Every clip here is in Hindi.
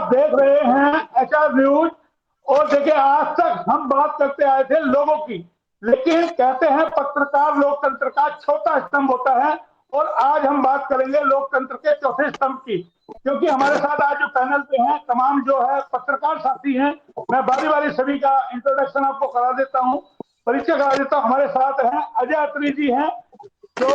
आप देख रहे हैं HR न्यूज। और देखिए, आज तक हम बात करते आए थे लोगों की, लेकिन कहते हैं पत्रकार लोकतंत्र का छोटा स्तंभ होता है। और आज हम बात करेंगे लोकतंत्र के चौथे स्तंभ की, क्योंकि हमारे साथ आज जो पैनल पे हैं तमाम जो है पत्रकार साथी हैं। मैं बारी बारी सभी का इंट्रोडक्शन आपको करा देता हूं, परिचय करा देता हूं। हमारे साथ हैं अजय अत्री जी हैं, जो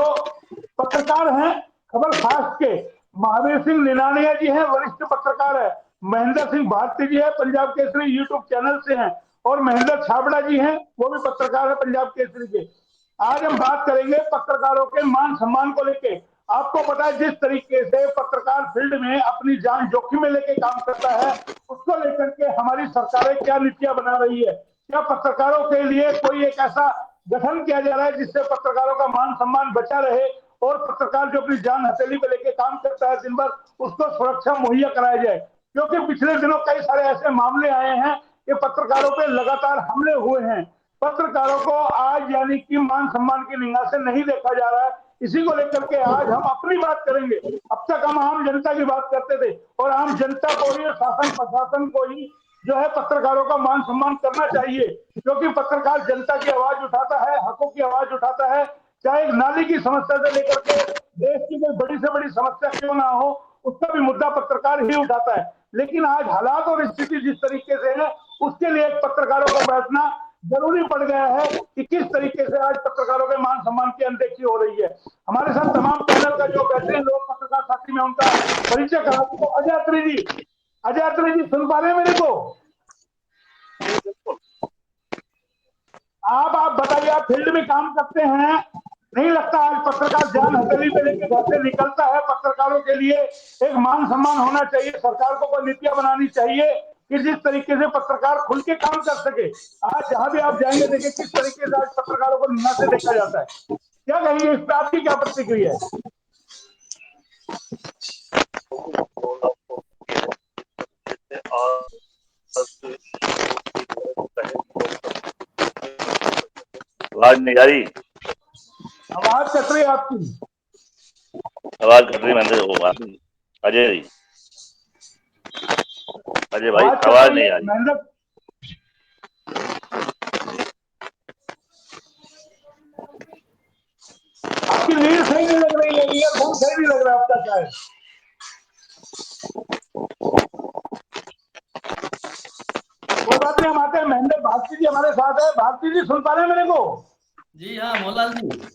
पत्रकार हैं खबर फास्ट के। महावीर सिंह निनानिया जी हैं, वरिष्ठ पत्रकार है। महेंद्र सिंह भारती जी है, पंजाब केसरी यूट्यूब चैनल से हैं। और महेंद्र छाबड़ा जी हैं, वो भी पत्रकार है पंजाब केसरी के। आज हम बात करेंगे पत्रकारों के मान सम्मान को लेके। आपको पता है जिस तरीके से पत्रकार फील्ड में अपनी जान जोखिम में लेके काम करता है, उसको लेकर के हमारी सरकारें क्या नीतियां बना रही है। क्या पत्रकारों के लिए कोई एक ऐसा गठन किया जा रहा है जिससे पत्रकारों का मान सम्मान बचा रहे, और पत्रकार जो अपनी जान हथेली पे लेके काम करता है दिन भर, उसको सुरक्षा मुहैया कराया जाए। क्योंकि पिछले दिनों कई सारे ऐसे मामले आए हैं कि पत्रकारों पे लगातार हमले हुए हैं। पत्रकारों को आज यानी कि मान सम्मान की निगाह से नहीं देखा जा रहा है। इसी को लेकर के आज हम अपनी बात करेंगे। अब तक हम आम जनता की बात करते थे, और आम जनता को ही, शासन प्रशासन को ही जो है पत्रकारों का मान सम्मान करना चाहिए। क्योंकि पत्रकार जनता की आवाज उठाता है, हकों की आवाज उठाता है। चाहे एक नाली की समस्या से लेकर के देश की कोई बड़ी से बड़ी समस्या क्यों ना हो, उसका भी मुद्दा पत्रकार ही उठाता है। लेकिन आज हालात और स्थिति जिस तरीके से है, उसके लिए पत्रकारों को बैठना जरूरी पड़ गया है कि किस तरीके से आज पत्रकारों के मान सम्मान की अनदेखी हो रही है। हमारे साथ तमाम पैनल का जो बेहतरीन लोग पत्रकार साथी में, उनका परिचय करा दो। अजय अत्री जी, अजय अत्री जी सुन पा रहे हैं मेरे को? आप बताइए, आप फील्ड में काम करते हैं, नहीं लगता आज पत्रकार जान हथेली पे लेके घर से निकलता है? पत्रकारों के लिए एक मान सम्मान होना चाहिए, सरकार को कोई नीतियां बनानी चाहिए कि जिस तरीके से पत्रकार खुल के काम कर सके। आज जहां भी आप जाएंगे देखिए किस तरीके से आज पत्रकारों को निगाह से देखा जाता है। क्या कहेंगे इस पर, आपकी क्या प्रतिक्रिया है? आवाज नहीं आ रही? आवाज कट रही है आपकी। आवाज कट रही है अजय जी, अजय भाई आवाज नहीं आ रही। आपकी लीड सही नहीं लग रही है, ईयरफोन सही नहीं लग रहा है आपका शायद। कोई बात नहीं, हम आते हैं। महेंद्र भारती जी हमारे साथ है। भारती जी सुन पा रहे हैं मेरे को? जी हाँ मोहनलाल जी।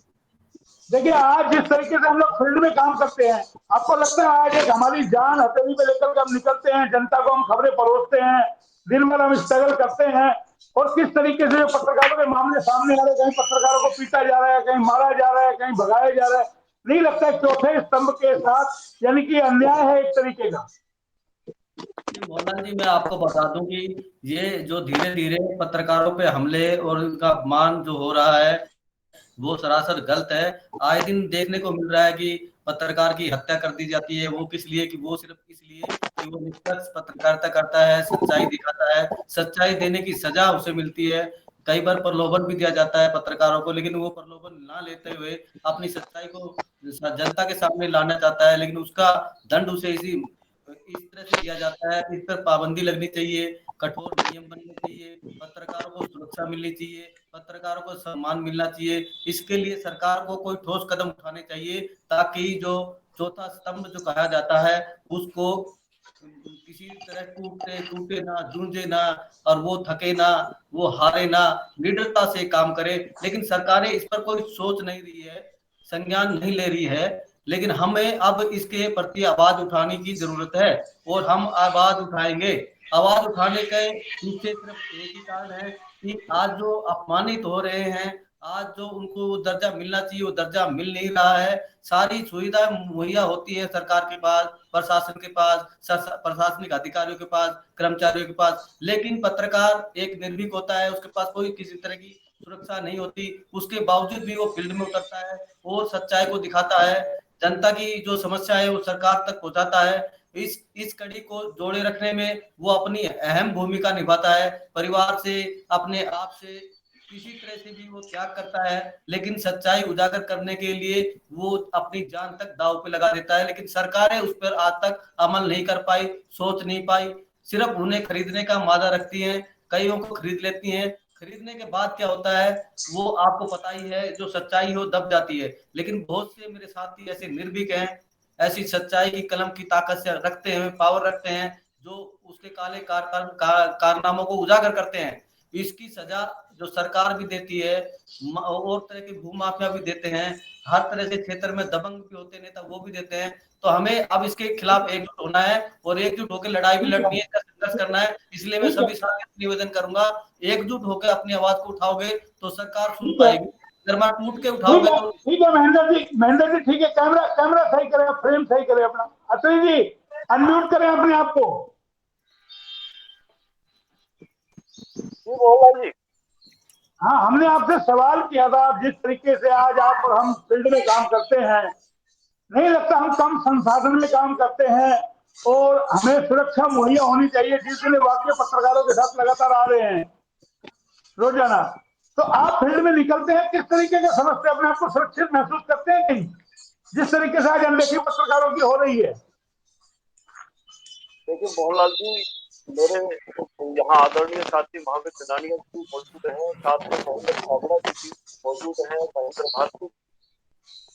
देखिए, आज जिस तरीके से हम लोग फील्ड में काम करते हैं, आपको लगता है आज एक हमारी जान हथेली पे लेकर के हम निकलते हैं, जनता को हम खबरें परोसते हैं, दिन भर हम स्ट्रगल करते हैं, और किस तरीके से जो पत्रकारों के मामले सामने आ रहे हैं, कहीं पत्रकारों को पीटा जा रहा है, कहीं मारा जा रहा है, कहीं भगाया जा रहा है। नहीं लगता है चौथे स्तंभ के साथ यानी कि अन्याय है एक तरीके का? मोहनलाल जी, मैं आपको बता दूं कि ये जो धीरे धीरे पत्रकारों पे हमले और उनका अपमान जो हो रहा है वो सरासर गलत है। आए दिन देखने को मिल रहा है कि पत्रकार की हत्या कर दी जाती है। वो किस लिए? कि वो सिर्फ इसलिए कि वो निष्पक्ष पत्रकारिता करता है, सच्चाई दिखाता है, सच्चाई देने की सजा उसे मिलती है। कई बार प्रलोभन भी दिया जाता है पत्रकारों को, लेकिन वो प्रलोभन ना लेते हुए अपनी सच्चाई को जनता के सामने लाना चाहता है, लेकिन उसका दंड उसे इस तरह से दिया जाता है। इस पर पाबंदी लगनी चाहिए, कठोर नियम बनने चाहिए, पत्रकारों को सुरक्षा मिलनी चाहिए, पत्रकारों को सम्मान मिलना चाहिए। इसके लिए सरकार को कोई ठोस कदम उठाने चाहिए, ताकि जो चौथा स्तंभ जो कहा जाता है उसको किसी तरह टूटे टूटे ना, जूझे ना, और वो थके ना, वो हारे ना, निडरता से काम करे। लेकिन सरकारें इस पर कोई सोच नहीं रही है, संज्ञान नहीं ले रही है। लेकिन हमें अब इसके प्रति आवाज उठाने की जरूरत है, और हम आवाज उठाएंगे। आवाज उठाने के पीछे सिर्फ एक ही कारण है कि आज जो अपमानित हो रहे हैं, आज जो उनको दर्जा मिलना चाहिए वो दर्जा मिल नहीं रहा है। सारी सुविधाएं मुहैया होती है सरकार के पास, प्रशासन के पास, प्रशासनिक अधिकारियों के पास, कर्मचारियों के पास, लेकिन पत्रकार एक निर्भीक होता है, उसके पास कोई किसी तरह की सुरक्षा नहीं होती। उसके बावजूद भी वो फील्ड में उतरता है और सच्चाई को दिखाता है, जनता की जो समस्या है वो सरकार तक पहुंचाता है। इस कड़ी को जोड़े रखने में वो अपनी अहम भूमिका निभाता है। परिवार से, अपने आप से, किसी तरह से भी वो त्याग करता है, लेकिन सच्चाई उजागर करने के लिए वो अपनी जान तक दांव पे लगा देता है। लेकिन सरकारें उस पर आज तक अमल नहीं कर पाई, सोच नहीं पाई। सिर्फ उन्हें खरीदने का मादा रखती हैं, कईयों को खरीद लेती हैं। खरीदने के बाद क्या होता है वो आपको पता ही है, जो सच्चाई हो दब जाती है। लेकिन बहुत से मेरे साथी ऐसे निर्भीक हैं, ऐसी सच्चाई की कलम की ताकत से रखते हैं, पावर रखते हैं, जो उसके काले कारनामों को उजागर करते हैं। इसकी सजा जो सरकार भी देती है और तरह के भूमाफिया भी देते हैं, हर तरह से क्षेत्र में दबंग भी होते नेता वो भी देते हैं। तो हमें अब इसके खिलाफ एकजुट होना है और एकजुट होकर लड़ाई भी लड़नी है, संघर्ष करना है। इसलिए मैं सभी साथियों से निवेदन करूंगा, एकजुट होकर अपनी आवाज को उठाओगे तो सरकार सुन पाएगी, अगर मैं टूट के उठाओगे तो। ठीक है महेंद्र जी ठीक है, कैमरा कैमरा सही करें, फ्रेम सही करें अपना। अतुल जी अनम्यूट करें अपने आप को। मोहनलाल जी, हाँ, हमने आपसे सवाल किया था, जिस तरीके से आज आप और हम फील्ड में काम करते हैं, नहीं लगता हम कम संसाधन में काम करते हैं और हमें सुरक्षा मुहैया होनी चाहिए, जिसने वाक्य पत्रकारों के साथ लगातार आ रहे हैं रोजाना। तो आप फील्ड में निकलते हैं, किस तरीके का समझते हैं, अपने आप को सुरक्षित महसूस करते हैं नहीं, जिस तरीके से आज अनदेखी पत्रकारों की हो रही है? देखिए मोहनलाल जी, मेरे यहाँ आदरणीय साथी महावीर जनानिया जी मौजूद हैं, साथ में मोहम्मद छाबड़ा जी मौजूद हैं, महेंद्र भारती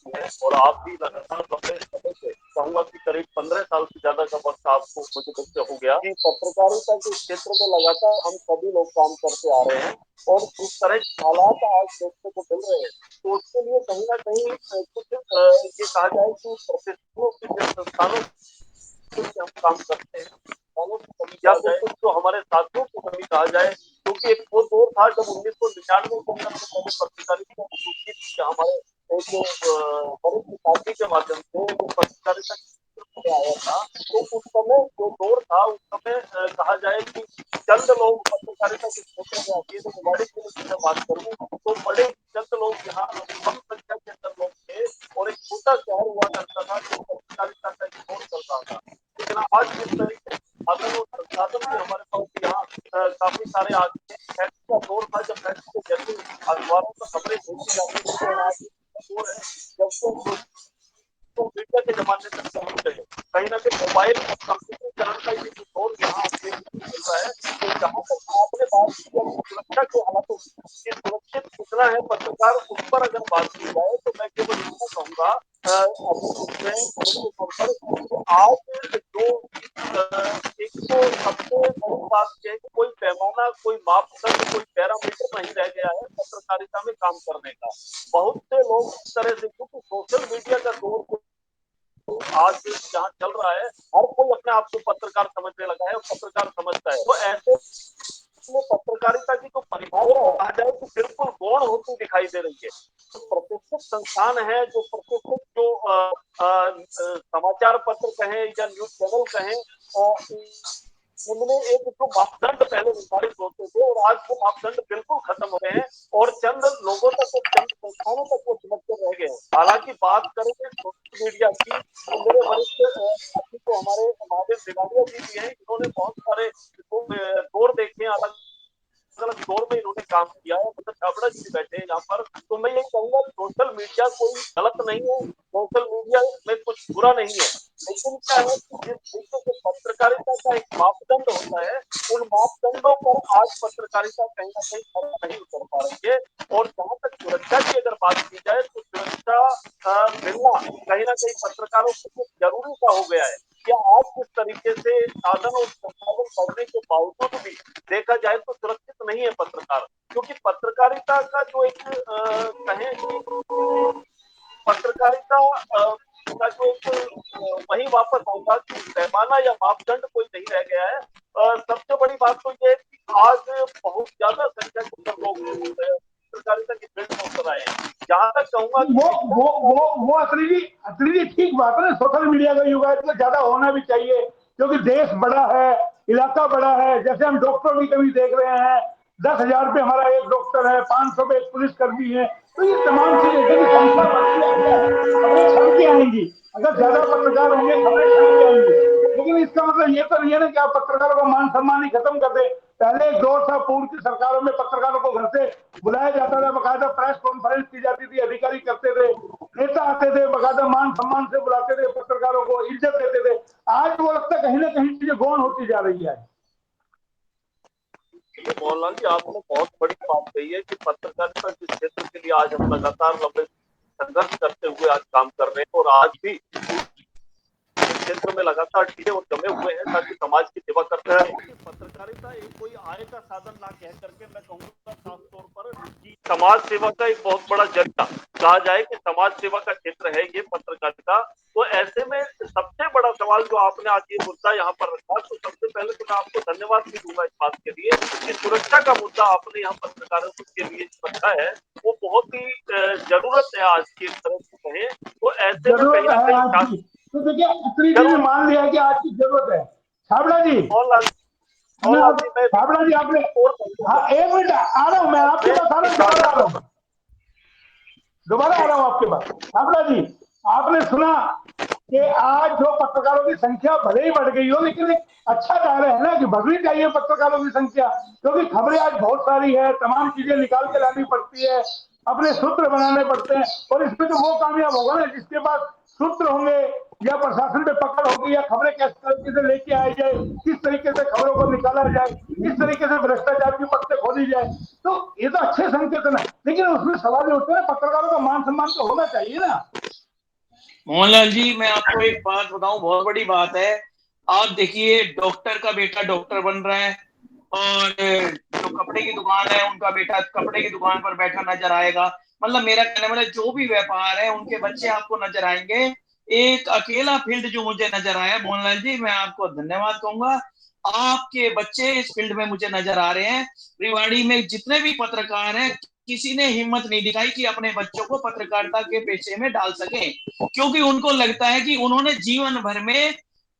है, और आप भी लगातार लंबे समय से, कहूंगा कि करीब 15 साल से ज्यादा का वक्त आपको मुझे मुझसे हो गया कि पत्रकारिता के क्षेत्र में लगातार हम सभी लोग काम करते आ रहे हैं, और जिस तरह के हालात आज देखने को मिल रहे हैं, तो उसके लिए कहीं ना कहीं कुछ ये कहा जाए कि प्रतिष्ठितों के संस्थानों हम काम करते हैं, या फिर कुछ जो हमारे साथियों को कभी कहा जाए, क्योंकि एक वो दौर था जब 1999 के अंदर पत्रकारिता हमारे एक वरिष्ठ साथी के माध्यम से वो पत्रकारिता आया था, तो उस समय जो दौर था, उस समय कहा जाए कि चंद लोग पत्रकारिता के क्षेत्र में आते, तो मोबाइल की मैं बात करूँ तो बड़े चंद लोग यहाँ कम संख्या के अंदर लोग थे, और एक छोटा शहर हुआ करता था जो पत्रकारिता का शोर चल रहा था। लेकिन आज जिस तरीके साधन और संसाधन भी हमारे पास यहाँ काफी सारे आ गए, ऐसा दौर था जब जैसे अखबारों पर खबरें भेजी जाती थी, और आज दौर है जब तो मीडिया के जमाने तक पहुंच गए। कहीं ना कहीं मोबाइल और कंप्यूटरीकरण का ये जो दौर यहाँ मिल रहा है, तो जहाँ तक आपने बात की सुरक्षा के हालातों की, सुरक्षित कितना है पत्रकार, उस पर अगर बात की जाए तो मैं केवल इतना कहूंगा आज जो एक तो सबसे बड़ी बात यह है कि कोई पैमाना, कोई मापदंड, कोई पैरामीटर नहीं रह गया है पत्रकारिता में काम करने का। बहुत से लोग इस तरह से, क्योंकि सोशल मीडिया का दौर आज जहाँ चल रहा है, हर कोई अपने आप को पत्रकार समझने लगा है और पत्रकार समझता है, तो ऐसे में पत्रकारिता की जो परिभाषा कहा जाए तो बिल्कुल गौण होती दिखाई दे रही है। तो प्रतिष्ठित संस्थान है, जो प्रतिष्ठित जो समाचार पत्र कहें या न्यूज चैनल कहें, उनमें एक जो मापदंड पहले निर्धारित होते थे, और आज वो मापदंड बिल्कुल खत्म हो गए हैं, और चंद लोगों तक, चंद संस्थानों तक वो सिमट कर रह गए। हालांकि बात करेंगे सोशल मीडिया की, तो मेरे वरिष्ठ साथी तो हमारे महावीर जनानिया जी भी हैं, इन्होंने बहुत सारे दौर देखे, अलग अलग दौर में इन्होंने काम किया है। मतलब छाबड़ा जी बैठे हैं यहाँ पर, तो मैं ये कहूंगा सोशल मीडिया कोई गलत नहीं है, सोशल मीडिया में कुछ बुरा नहीं है, लेकिन क्या है कि जिस तरीके से पत्रकारिता का एक मापदंड होता है, उन मापदंडों पर आज पत्रकारिता कहीं ना कहीं खड़ा नहीं उतर पा रही है। और जहां तक सुरक्षा की अगर बात की जाए, तो सुरक्षा मिलना कहीं ना कहीं पत्रकारों के लिए जरूरी सा हो गया है। या आज किस तरीके से साधन और संसाधन बढ़ने के बावजूद भी देखा जाए तो सुरक्षित नहीं है पत्रकार, क्योंकि पत्रकारिता का जो एक कहें कि पत्रकारिता का जो एक वही वापस आऊंगा कि पैमाना या मापदंड कोई नहीं रह गया है। सबसे बड़ी बात तो ये है कि आज बहुत ज्यादा संख्या के लोग पत्रकारिता की फील्ड में उतर आए हैं। जहां तक कहूंगा वो अतरी जी ठीक बात है, सोशल मीडिया का युग है, तो ज्यादा होना भी चाहिए, क्योंकि देश बड़ा है, इलाका बड़ा है। जैसे हम डॉक्टर भी कभी देख रहे हैं, 10,000 पे हमारा एक डॉक्टर है, 500 पे एक पुलिसकर्मी है, तो ये तमाम चीजें देखिए, संख्या बढ़ती है, खबरें छन के आएंगी। अगर ज्यादा पत्रकार होंगे, खबरें छन के आएंगी, लेकिन इसका मतलब ये तो नहीं है ना कि आप पत्रकारों का मान सम्मान ही खत्म कर दे। पहले एक दौर था, पूर्व की सरकारों में पत्रकारों को घर से बुलाया जाता था, बकायदा प्रेस कॉन्फ्रेंस की जाती थी, अधिकारी करते थे, नेता आते थे, बकायदा मान सम्मान से बुलाते थे, पत्रकारों को इज्जत देते थे। आज वो लगता है कहीं ना कहीं चीजें गौण होती जा रही है। ये मोहनलाल जी आपने बहुत बड़ी बात कही है कि पत्रकारिता जिस क्षेत्र के लिए आज हम लगातार लंबे संघर्ष करते हुए आज काम कर रहे हैं और आज भी इस क्षेत्र में लगातार टिके और जमे हुए हैं ताकि समाज की सेवा करते हैं। पत्रकारिता एक कोई आय का साधन ना कह करके मैं कहूँगा खास तौर पर कि समाज सेवा का एक बहुत बड़ा जरिया कहा जाए कि समाज सेवा का क्षेत्र है ये पत्रकारिता। तो ऐसे में सबसे बड़ा सवाल जो आपने आज ये मुद्दा यहाँ पर रखा, तो सबसे पहले तो मैं आपको धन्यवाद भी दूंगा इस बात के लिए कि सुरक्षा का मुद्दा आपने यहाँ पत्रकारों के लिए रखा है, वो बहुत ही जरूरत है आज की तरह से कहें। तो ऐसे में कहीं जरूरत ना है आज कहीं की, तो देखिए अखिलेश जी ने मान लिया कि आज की जरूरत है। छाबड़ा जी, मोहनलाल जी मैं छाबड़ा जी आपने, और हाँ एक मिनट आ रहा हूँ मैं आपके पास, आ रहा हूँ, दोबारा आ रहा हूँ आपके पास। छाबड़ा जी, आपने सुना कि आज जो पत्रकारों की संख्या भले ही बढ़ गई हो, लेकिन एक अच्छा दायरा है ना कि बढ़नी चाहिए पत्रकारों की संख्या, क्योंकि खबरें आज बहुत सारी है, तमाम चीजें निकाल के लानी पड़ती है, अपने सूत्र बनाने पड़ते हैं, और इसमें तो वो कामयाब होगा ना जिसके पास सूत्र होंगे, या प्रशासन पे पकड़ होगी, या खबरें किस तरीके से लेके आई जाए, किस तरीके से खबरों को निकाला जाए, किस तरीके से भ्रष्टाचार की पत्ते खोली जाए, तो ये तो अच्छे संकेत है। लेकिन उसमें सवाल ये उठते हैं पत्रकारों का मान सम्मान तो होना चाहिए ना। मोहनलाल जी मैं आपको एक बात बताऊं, बहुत बड़ी बात है। आप देखिए डॉक्टर का बेटा डॉक्टर बन रहा है, और जो कपड़े की दुकान है उनका बेटा कपड़े की दुकान पर बैठा नजर आएगा। मतलब मेरा कहने वाला जो भी व्यापार है उनके बच्चे आपको नजर आएंगे। एक अकेला फील्ड जो मुझे नजर आया मोहनलाल जी, मैं आपको धन्यवाद कहूंगा, आपके बच्चे इस फील्ड में मुझे नजर आ रहे हैं। रेवाड़ी में जितने भी पत्रकार हैं किसी ने हिम्मत नहीं दिखाई कि अपने बच्चों को पत्रकारिता के पेशे में डाल सके, क्योंकि उनको लगता है कि उन्होंने जीवन भर में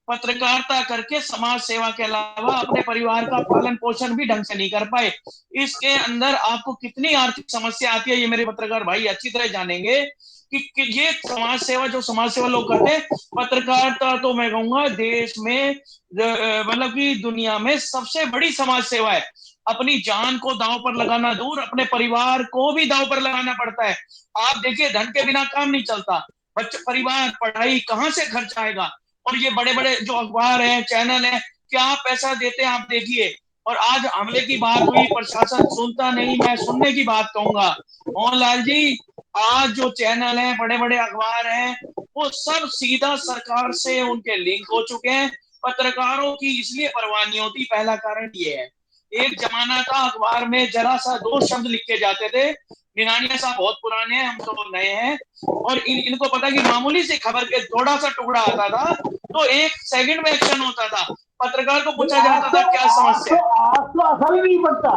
पत्रकारिता करके समाज सेवा के अलावा अपने परिवार का पालन पोषण भी ढंग से नहीं कर पाए। इसके अंदर आपको कितनी आर्थिक समस्या आती है ये मेरे पत्रकार भाई अच्छी तरह जानेंगे कि ये समाज सेवा जो समाज सेवा लोग करते हैं, पत्रकारिता तो मैं कहूंगा देश में मतलब कि दुनिया में सबसे बड़ी समाज सेवा है। अपनी जान को दांव पर लगाना दूर, अपने परिवार को भी दांव पर लगाना पड़ता है। आप देखिए धन के बिना काम नहीं चलता, बच्चे परिवार पढ़ाई कहाँ से खर्च आएगा। और ये बड़े बड़े जो अखबार हैं चैनल हैं क्या पैसा देते हैं आप देखिए। और आज हमले की बात हुई, प्रशासन सुनता नहीं, मैं सुनने की बात कहूंगा मोहनलाल जी। आज जो चैनल हैं बड़े बड़े अखबार हैं वो सब सीधा सरकार से उनके लिंक हो चुके हैं। पत्रकारों की इसलिए परवाह नहीं होती, पहला कारण ये है। एक जमाना था अखबार में जरा सा दो शब्द लिखे जाते थे, निरानिया साहब बहुत पुराने हैं, हम तो नए हैं, और इनको पता कि मामूली सी खबर के थोड़ा सा टुकड़ा आता था तो 1 सेकंड में एक्शन होता था, पत्रकार को पूछा जाता था क्या समस्या है। आज तो असर ही नहीं पड़ता।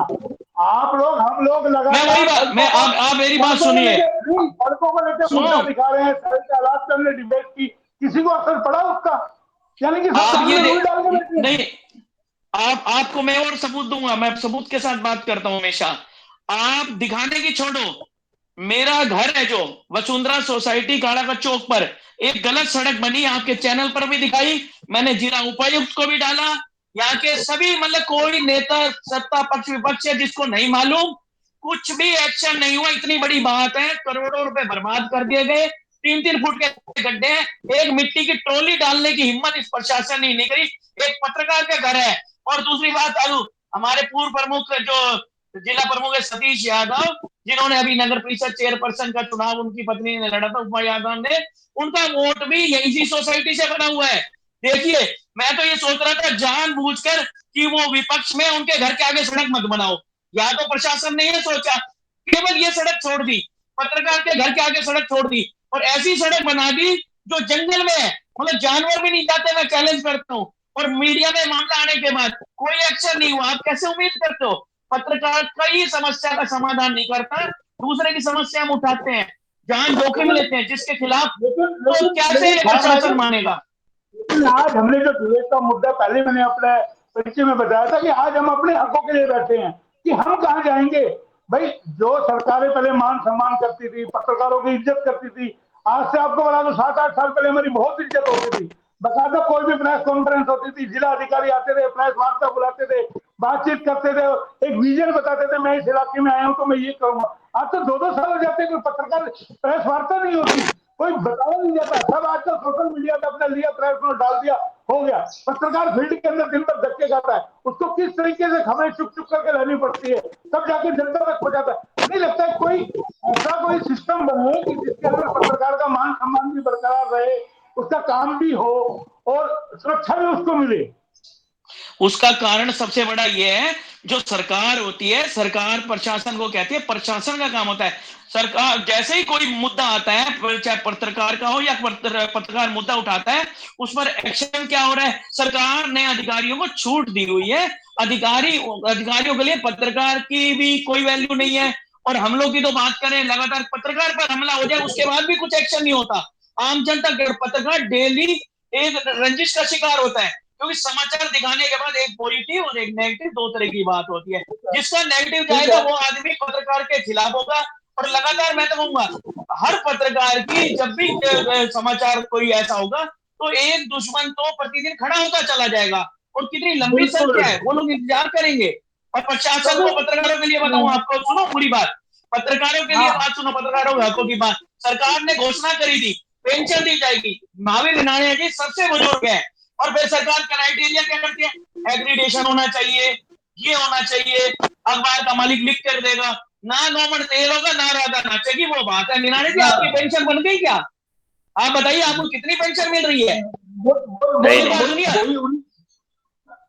आप लोग, हम लोग मैं वही लगातार बात, सड़कों मैं पर, आप मेरी बात सड़कों को सुनिए, लेके नहीं, सड़कों को लेके सुनो, मुद्दा दिखा रहे हैं, सड़क के हालात पे हमने डिबेट की, किसी को असर पड़ा उसका? यानी कि सब आप ये सामने रूल डाल के बैठे हैं। नहीं, आपको मैं और सबूत दूंगा, मैं सबूत के साथ बात करता हूं हमेशा। आप दिखाने की छोड़ो, मेरा घर है जो वसुंधरा सोसाइटी काड़ा का चौक पर एक गलत सड़क बनी, आपके चैनल पर भी दिखाई, मैंने जिला उपायुक्त को भी डाला, यहाँ के सभी मतलब कोई नेता सत्ता पक्ष विपक्ष है जिसको नहीं मालूम, कुछ भी एक्शन नहीं हुआ। इतनी बड़ी बात है, करोड़ों रुपए बर्बाद कर दिए गए, 3-3 फुट के गड्ढे हैं, एक मिट्टी की ट्रॉली डालने की हिम्मत इस प्रशासन ने नहीं करी। एक पत्रकार का घर है। और दूसरी बात हमारे पूर्व प्रमुख जो जिला प्रमुख है सतीश यादव, जिन्होंने अभी नगर परिषद चेयरपर्सन का चुनाव उनकी पत्नी ने लड़ा था, उमा यादव ने, उनका वोट भी इसी सोसाइटी से बना हुआ है। देखिए मैं तो ये सोच रहा था जानबूझकर कि वो विपक्ष में उनके घर के आगे सड़क मत बनाओ, या तो प्रशासन ने ये सोचा, केवल ये सड़क छोड़ दी, पत्रकार के घर के आगे सड़क छोड़ दी, और ऐसी सड़क बना दी जो जंगल में है, मतलब जानवर भी नहीं जाते। मैं चैलेंज करता हूँ, और मीडिया में मामला आने के बाद कोई एक्शन नहीं हुआ। आप कैसे उम्मीद करते हो? पत्रकार कई समस्या का समाधान नहीं करता, दूसरे की समस्या हम उठाते हैं, जान जोखिम लेकिन लेते हैं जिसके खिलाफ, लेकिन तो लेकिन कैसे लेकिन ये छाबड़ा प्रशासन जी, मानेगा? लेकिन आज हमने जो डिबेट का मुद्दा पहले मैंने अपने परिचय में बताया था कि आज हम अपने हकों के लिए बैठे हैं कि हम कहाँ जाएंगे। भाई जो सरकारें पहले मान सम्मान करती थी, पत्रकारों की इज्जत करती थी, आज से आपको बता दो 7-8 साल पहले हमारी बहुत इज्जत होती थी। बकायदा कोई भी प्रेस कॉन्फ्रेंस होती थी, जिला अधिकारी आते थे, प्रेस वार्ता बुलाते थे, बातचीत करते थे, एक विजन बताते थे, मैं इस इलाके में आया हूँ तो मैं ये करूंगा। आज तो 2-2 साल हो जाते हैं कोई पत्रकार प्रेस वार्ता नहीं होती, कोई बताया नहीं जाता, सब आजकल सोशल मीडिया पे अपना लिया, प्रेस में डाल दिया, हो गया। पत्रकार फील्ड के अंदर दिन भर धक्के खाता है, उसको किस तरीके से खबरें चुप चुप करके रहनी पड़ती है, तब जाके जनता तक पहुंचाता है। नहीं लगता है कोई ऐसा कोई सिस्टम बने कि जिसके अंदर पत्रकार का मान सम्मान भी बरकरार रहे, उसका काम भी हो और सुरक्षा भी उसको मिले। उसका कारण सबसे बड़ा ये है, जो सरकार होती है, सरकार प्रशासन को कहती है, प्रशासन का काम होता है सरकार जैसे ही कोई मुद्दा आता है, चाहे पत्रकार का हो या पत्रकार मुद्दा उठाता है, उस पर एक्शन क्या हो रहा है, सरकार ने अधिकारियों को छूट दी हुई है। अधिकारियों के लिए पत्रकार की भी कोई वैल्यू नहीं है। और हम लोग की तो बात करें, लगातार पत्रकार पर हमला हो जाए उसके बाद भी कुछ एक्शन नहीं होता। आम जनता, पत्रकार डेली एक रंजिश का शिकार होता है, क्योंकि समाचार दिखाने के बाद एक पॉजिटिव और एक नेगेटिव, दो तरह की बात होती है। जिसका नेगेटिव जाएगा वो आदमी पत्रकार के खिलाफ होगा। और लगातार मैं तो कहूंगा हर पत्रकार की जब भी समाचार कोई ऐसा होगा तो एक दुश्मन तो प्रतिदिन खड़ा होता चला जाएगा। और कितनी लंबी संख्या है, वो लोग इंतजार करेंगे। और प्रशासन को, पत्रकारों के लिए बताऊं आपको, सुनो पूरी बात, पत्रकारों के लिए बात सुनो, पत्रकारों के हकों की बात। सरकार ने घोषणा करी थी पेंशन दी जाएगी। महावीर नारायण जी सबसे बुजुर्ग है, और फिर सरकार क्राइटेरिया क्या करती है, एग्रीडेशन होना चाहिए, ये होना चाहिए, अखबार का मालिक लिख कर देगा, ना गवर्नमेंट तेल होगा ना राधा नाचेगी, वो बात है। निराने जी आपकी पेंशन बन गई क्या? आप बताइए आपको कितनी पेंशन मिल रही है? नहीं, बात सुनिए,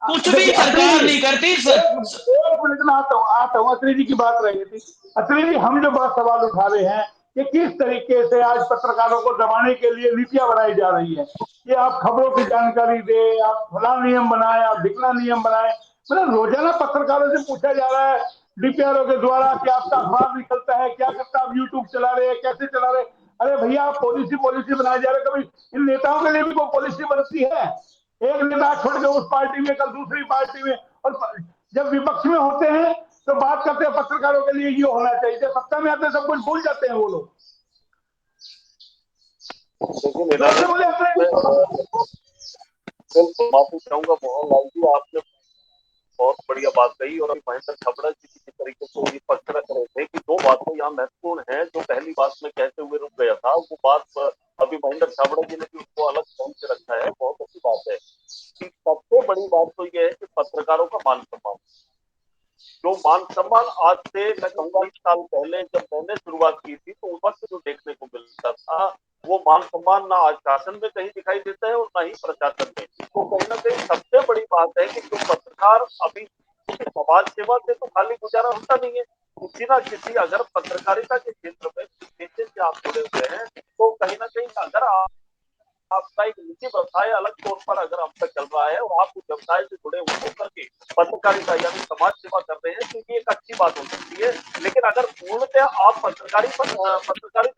कुछ भी सरकार नहीं करती। एक मिनट में आता हूँ अत्री जी की बात रही थी। अत्री जी, हम जो बात सवाल उठा रहे हैं कि किस तरीके से आज पत्रकारों को दबाने के लिए नीतियां बनाई जा रही है, कि आप खबरों की जानकारी दे, आप फला नियम बनाए, आप ढिकना नियम बनाए। मतलब रोजाना पत्रकारों से पूछा जा रहा है डीपीआरओ के द्वारा कि आपका अखबार निकलता है, क्या करता है, आप यूट्यूब चला रहे हैं, कैसे चला रहे। अरे भैया, आप पॉलिसी बनाए जा रहे, कभी इन नेताओं के लिए भी कोई पॉलिसी बनती है? एक नेता छोड़ के उस पार्टी में, कल दूसरी पार्टी में, और जब विपक्ष में होते हैं तो बात करते हैं पत्रकारों के लिए ये होना चाहिए, जब सत्ता में आते हैं सब कुछ भूल जाते हैं वो लोग। बिल्कुल माफी चाहूंगा मोहनलाल जी, आपने बहुत बढ़िया बात कही। और अभी महेंद्र छाबड़ा जी किसी तरीके से ये स्पष्ट कर रहे थे कि दो बातें यहाँ महत्वपूर्ण है। जो पहली बात में कहते हुए रुक गया था, वो बात अभी महेंद्र छाबड़ा जी ने भी उसको अलग ढंग से रखा है। बहुत अच्छी बात है कि सबसे बड़ी बात तो ये है कि पत्रकारों का मान सम्मान, जो मान सम्मान आज से मैं कहूँगा 20 साल पहले जब मैंने शुरुआत की थी तो उस वक्त जो देखने को मिलता था, वो मान सम्मान ना आज शासन में कहीं दिखाई देता है और ना ही प्रशासन में। तो कहीं ना कहीं सबसे बड़ी बात है कि जो पत्रकार अभी समाज सेवा से तो खाली गुजारा होता नहीं है, किसी ना किसी अगर पत्रकारिता के क्षेत्र में पेशे से आप जुड़े हुए हैं तो कहीं ना कहीं अगर आपका एक निजी व्यवसाय अलग तौर पर अगर अब तक चल रहा है और आप उस व्यवसाय से जुड़े हुए होकर के पत्रकारिता यानी समाज सेवा कर रहे हैं तो ये एक अच्छी बात हो सकती है। लेकिन अगर पूर्णतः आप पत्रकारिता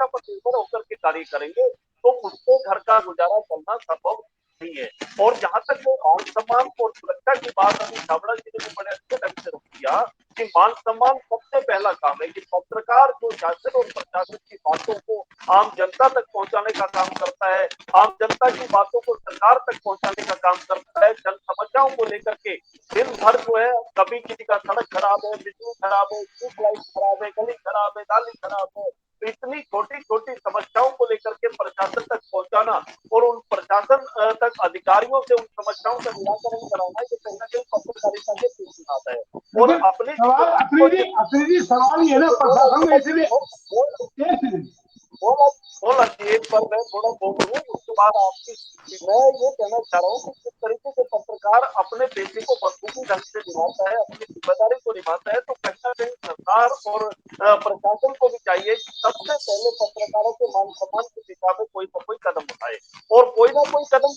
पर निर्भर होकर के कार्य करेंगे तो उससे घर का गुजारा चलना संभव नहीं है। और जहां तक वो मान सम्मान और सुरक्षा की बात अभी छाबड़ा जी ने भी बड़े अच्छे ढंग से रख दिया कि मान सम्मान सबसे पहला काम है कि पत्रकार जो शासन और प्रशासन की बातों को आम जनता तक पहुंचाने का काम करता है, आम जनता की बातों को सरकार तक पहुंचाने का काम करता है, जन समस्याओं को लेकर के दिन भर जो है, कभी किसी का सड़क खराब है, बिजली खराब है, स्ट्रीट लाइट खराब है, गली खराब है, नाली खराब है, तो इतनी छोटी छोटी समस्याओं को लेकर के प्रशासन तक पहुंचाना और उन प्रशासन तक अधिकारियों से उन समस्याओं का निराकरण कराना, ये कहीं ना कहीं पत्रकारिता के पीछे आता है। और अपने अफरीदी सवाल ये है ना, प्रशासन में इसलिए बोला कि एक पर मैं थोड़ा बोल रहा हूँ, उसके बाद आपकी मैं ये कहना चाह रहा हूँ कि जिस तरीके से पत्रकार अपने पेशे को बखूबी ढंग से निभाता है, अपनी जिम्मेदारी को निभाता है, तो कहीं ना कहीं सरकार और प्रशासन को भी चाहिए कि सबसे पहले पत्रकारों के मान सम्मान की दिशा में कोई ना कोई कदम उठाए। और कोई ना कोई कदम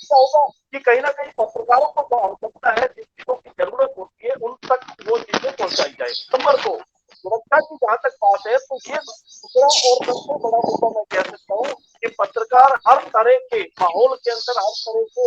क्या होगा कि कहीं ना कहीं पत्रकारों को जो आवश्यकता है, जिन चीजों की जरूरत होती है, उन तक वो चीजें पहुंचाई जाए। नंबर 2, सुरक्षा की जहां तक बात है तो ये दूसरा और सबसे बड़ा मुद्दा मैं कह सकता हूँ कि पत्रकार हर तरह के माहौल के अंदर, हर तरह के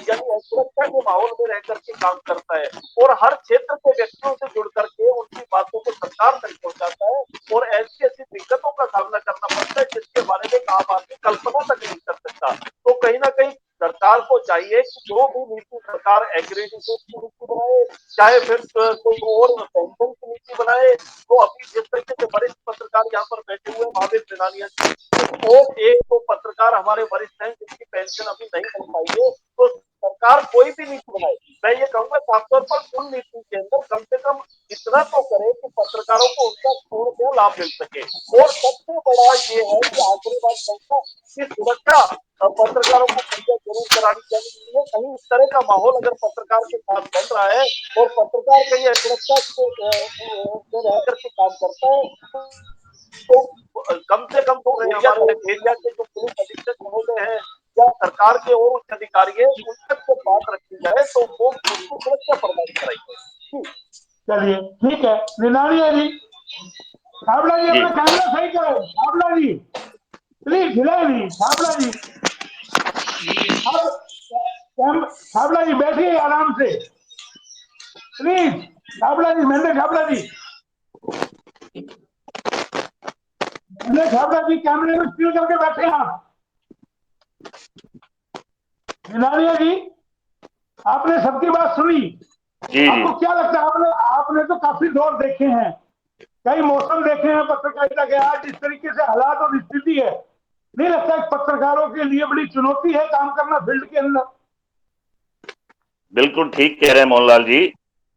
यानी सुरक्षा के माहौल में रह करके काम करता है और हर क्षेत्र के व्यक्तियों से जुड़ करके उनकी बातों को सरकार तक पहुंचाता है। और ऐसी ऐसी दिक्कतों का सामना करना पड़ता है जिसके बारे में आम आदमी कल्पना तक नहीं कर सकता। तो कहीं ना कहीं सरकार को चाहिए कि जो भी नीति सरकार एग्रीकल्चर की नीति बनाए, चाहे फिर कोई और पेंशन की नीति बनाए, तो अभी जिस तरीके से वरिष्ठ पत्रकार यहाँ पर बैठे हुए महावीर सेनानिया जी, और एक तो पत्रकार हमारे वरिष्ठ हैं जिनकी पेंशन अभी नहीं बन पाई है, तो सरकार कोई भी नीति बनाए, मैं ये कहूंगा खासतौर पर उन नीति के अंदर कम से कम इतना तो करे कि पत्रकारों को उनका पूर्ण लाभ मिल सके। और सबसे बड़ा ये है कि आखिरी बात कहूंगा कि सुरक्षा पत्रकारों को जरूर करानी चाहिए। कहीं इस तरह का माहौल अगर पत्रकार के साथ बन रहा है और पत्रकार कहीं सुरक्षा से रह करके काम करता है, तो कम से कम तो हमारे एरिया के जो पुलिस अधीक्षक महोदय हैं या सरकार के और उच्च अधिकारी है, उन तक से बात रखी जाए तो वो उसको सुरक्षा प्रदान कराएंगे। चलिए ठीक है, निनानिया जी, छाबड़ा जी अपना कैमरा सही करो, छाबड़ा जी प्लीज हिलाए नहीं, छाबड़ा जी छाबड़ा जी बैठिए आराम से प्लीज, छाबड़ा जी, महेंद्र छाबड़ा जी, महेंद्र छाबड़ा जी कैमरे में स्टिल करके बैठे आप। निनानिया जी आपने सबकी बात सुनी, आपको क्या लगता है? आपने तो काफी दौर देखे हैं, कई मौसम देखे हैं पत्रकारिता के, आज इस तरीके से हालात और स्थिति है, नहीं लगता पत्रकारों के लिए बड़ी चुनौती है काम करना फील्ड के अंदर? बिल्कुल ठीक कह रहे हैं मोहनलाल जी।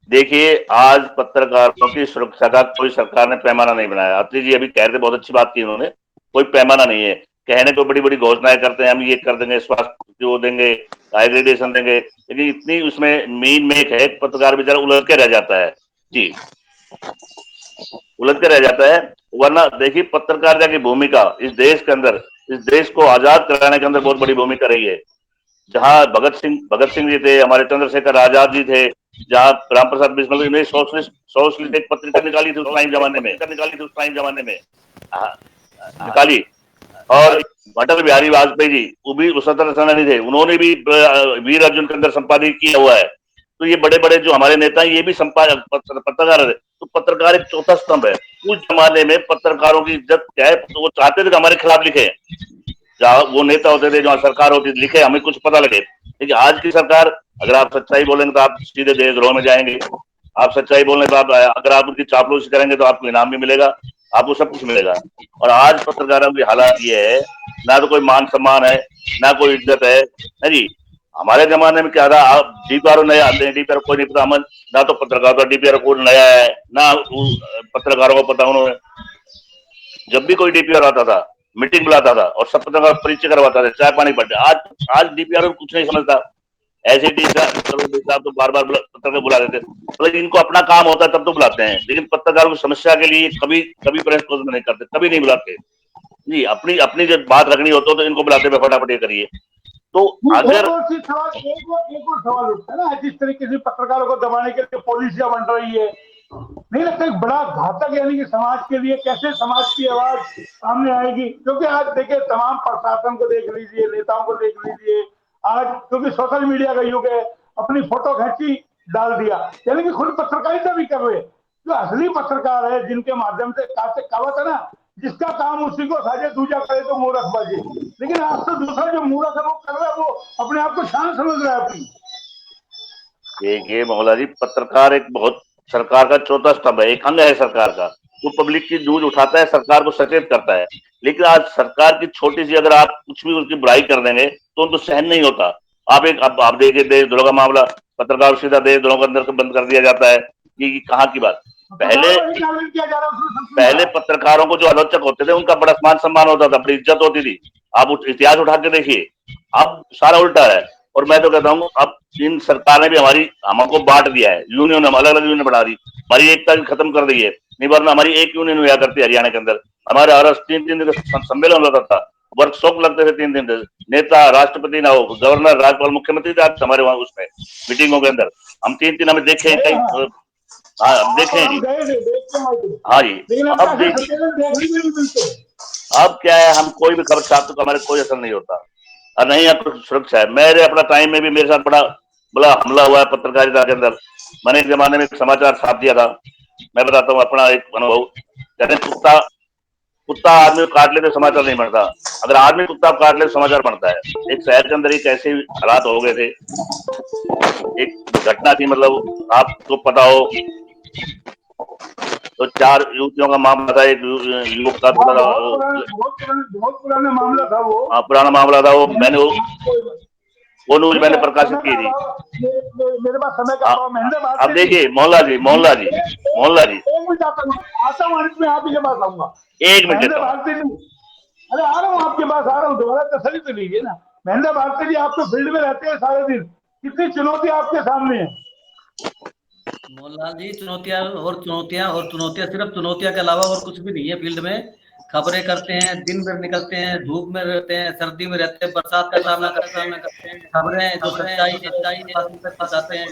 देखिए, आज पत्रकारों की सुरक्षा का कोई सरकार ने पैमाना नहीं बनाया। अत्री जी अभी कह रहे थे, बहुत अच्छी बात की उन्होंने, कोई पैमाना नहीं है। कहने को बड़ी बड़ी घोषणाएं करते हैं, हम ये कर देंगे, स्वास्थ्य वो देंगे, हाइग्रेडेशन देंगे, लेकिन इतनी उसमें मीन मेक है, पत्रकार बेचारा उलझ के रह जाता है जी, उलझ के रह जाता है। वरना देखिए, पत्रकारिता की भूमिका इस देश के अंदर, इस देश को आजाद कराने के अंदर बहुत बड़ी भूमिका रही है। जहां भगत सिंह जी थे, हमारे चंद्रशेखर आजाद जी थे, जहां राम प्रसाद बिस्मिल ने सोशलिस्ट एक पत्रिका निकाली थी उस टाइम जमाने में निकाली, और अटल बिहारी वाजपेयी जी, वो भी स्वतंत्र सेनानी थे, उन्होंने भी वीर अर्जुन के अंदर संपादित किया हुआ है। तो ये बड़े बड़े जो हमारे नेता हैं, ये भी संपादक पत्रकार है। तो पत्रकार एक चौथा स्तंभ है। उस जमाने में पत्रकारों की इज्जत क्या है, तो वो चाहते थे कि हमारे खिलाफ लिखे, जहाँ वो नेता होते थे, जहाँ सरकार होती थी, लिखे, हमें कुछ पता लगे। लेकिन आज की सरकार, अगर आप सच्चाई बोलेंगे तो आप सीधे देशद्रोह में जाएंगे, आप सच्चाई बोलने तो आप, अगर आप उनकी चापलूसी करेंगे तो आपको इनाम भी मिलेगा, आपको सब कुछ मिलेगा। और आज पत्रकारों की हालात ये है, ना तो कोई मान सम्मान है, ना कोई इज्जत है। नहीं जी, हमारे जमाने में क्या था, आप डीपीआर नए आते हैं, डीपीआर कोई नहीं पता, हम ना तो पत्रकार का डीपीआर कोड नया है, ना पत्रकारों को पता। उन्होंने जब भी कोई डीपीआर आता था, मीटिंग बुलाता था और सब पत्रकार परिचय करवाता था, चाय पानी पड़ते। आज डीपीआर कुछ नहीं समझता, ऐसे साहब तो बार बार पत्रकार बुला देते, मतलब इनको अपना काम होता है तब तो बुलाते हैं, लेकिन पत्रकारों की समस्या के लिए कभी प्रेस कॉन्फ्रेंस नहीं करते, कभी नहीं बुलाते जी। अपनी जब बात रखनी होती तो इनको बुलाते हुए फटाफट ये करिए। तो अगर एक और सवाल उठता है ना, जिस तरीके से पत्रकारों को दबाने के लिए पॉलिसियां बन रही है, नहीं लगता एक बड़ा घातक, यानी कि समाज के लिए कैसे समाज की आवाज सामने आएगी? क्योंकि आज देखिए, तमाम प्रशासन को देख लीजिए, नेताओं को देख लीजिए, आज क्योंकि सोशल मीडिया का युग है, अपनी फोटो खींची डाल दिया, यानी कि खुद पत्रकारिता भी कर रहे। जो असली पत्रकार है, जिनके माध्यम से कहावत है ना, जिसका काम उसी को साझे दूजा करे तो मूर्ख बाजी। लेकिन आज तो दूसरा जो मूर्ख है वो कर रहा है, वो अपने आप को शान समझ रहा है अपनी। देखिए मौला जी, पत्रकार एक बहुत सरकार का चौथा स्तंभ है, एक अंग है सरकार का। वो पब्लिक की न्यूज उठाता है, सरकार को सचेत करता है। लेकिन आज सरकार की छोटी सी, अगर आप कुछ भी उसकी बुराई कर देंगे तो उनको सहन नहीं होता। आप देखिए, देशद्रोह का मामला, पत्रकार सीधा देशद्रोह के अंदर बंद कर दिया जाता है। ये कहाँ की बात? पहले पत्रकारों को जो आलोचक होते थे उनका बड़ा मान सम्मान होता था, बड़ी इज्जत होती थी। आप इतिहास उठा के देखिए, अब सारा उल्टा है। और मैं तो कहता हूँ, अब इन सरकार ने भी हमको बांट दिया है, यूनियन अलग अलग यूनियन बढ़ा दी, हमारी एकता भी खत्म कर दी है। नहीं, वरना हमारी एक यूनियन हुआ करती है हरियाणा के अंदर, हमारे हर 3 दिन का सम्मेलन होता था, वर्कशॉप लगते थे 3 दिन, नेता राष्ट्रपति ना हो, गवर्नर, राज्यपाल, मुख्यमंत्री थे हमारे वहां उसमें मीटिंगों के अंदर। हम 3 हमें देखे कई, हाँ देखे जी, हाँ जी। अब देखिए, अब क्या है, हम कोई भी खबर छापते तो हमारे कोई असर नहीं होता, और नहीं अब तो सुरक्षा है। मेरे अपना टाइम में भी मेरे साथ बड़ा हमला हुआ है पत्रकारिता के अंदर। मैंने एक जमाने में समाचार छाप दिया था, मैं बताता हूँ अपना एक अनुभव। कहते कुत्ता कुत्ता आदमी को काट ले तो समाचार नहीं बनता, अगर आदमी कुत्ता को काट ले तो समाचार बनता है। एक शहर के अंदर एक ऐसे हालात हो गए थे, एक घटना थी, मतलब आपको पता हो तो 4 युवतियों का मामला था, एक युवक का हाँ, बहुत पुराना मामला था वो। पुराना मामला था वो। मैंने वो न्यूज मैंने प्रकाशित की थी। मेरे पास समय का अभाव, महेंद्र भारती अब देखिए मोहल्ला जी एक मिनट आता हूँ अंत में आप ही के पास आऊंगा। एक मिनट महेंद्र देता हूँ। भारती जी, अरे आ रहा हूँ आपके पास, आ रहा हूँ, दोबारा तसल्ली तो लीजिए ना। महेंद्र भारती जी, आप तो फील्ड में रहते हैं सारे दिन, कितनी चुनौती आपके सामने है। मोहनलाल जी, चुनौतियां, सिर्फ चुनौतियां के अलावा और कुछ भी नहीं है फील्ड में। खबरें करते हैं, दिन भर निकलते हैं, धूप में रहते हैं, सर्दी में रहते हैं, बरसात का सामना करते हैं। खबरें जो सच्चाई तक पहुंचाते हैं,